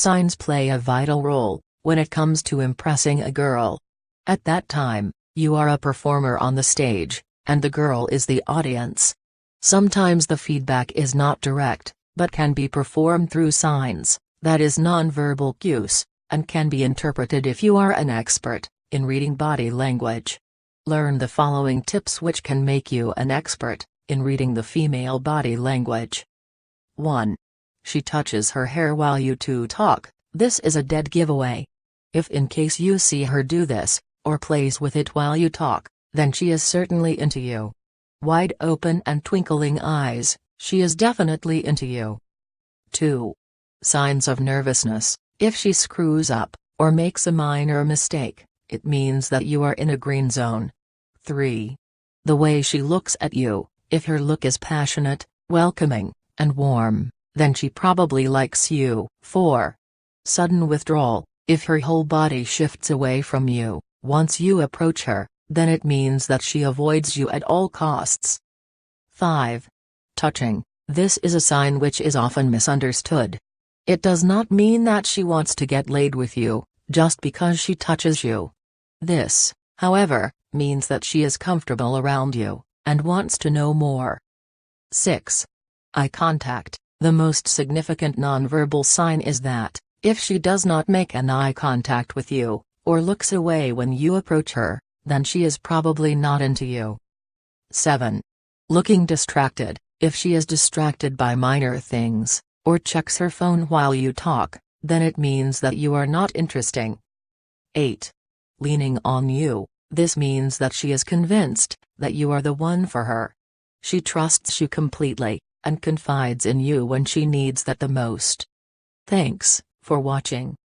signs play a vital role when it comes to impressing a girl. At that time, you are a performer on the stage, and the girl is the audience. Sometimes the feedback is not direct, but can be performed through signs, that is nonverbal cues, and can be interpreted if you are an expert in reading body language. Learn the following tips which can make you an expert in reading the female body language. 1. She touches her hair while you two talk. This is a dead giveaway. If in case you see her do this, or plays with it while you talk, then she is certainly into you. Wide open and twinkling eyes, she is definitely into you. 2. Signs of nervousness. If she screws up, or makes a minor mistake, it means that you are in a green zone. 3. The way she looks at you. If her look is passionate, welcoming, and warm, then she probably likes you. 4. Sudden withdrawal. If her whole body shifts away from you once you approach her, then it means that she avoids you at all costs. 5. Touching. This is a sign which is often misunderstood. It does not mean that she wants to get laid with you, just because she touches you. This, however, means that she is comfortable around you, and wants to know more. 6. Eye contact. The most significant nonverbal sign is that, if she does not make an eye contact with you, or looks away when you approach her, then she is probably not into you. 7. Looking distracted. If she is distracted by minor things, or checks her phone while you talk, then it means that you are not interesting. 8. Leaning on you. This means that she is convinced that you are the one for her. She trusts you completely, and confides in you when she needs that the most. Thanks for watching.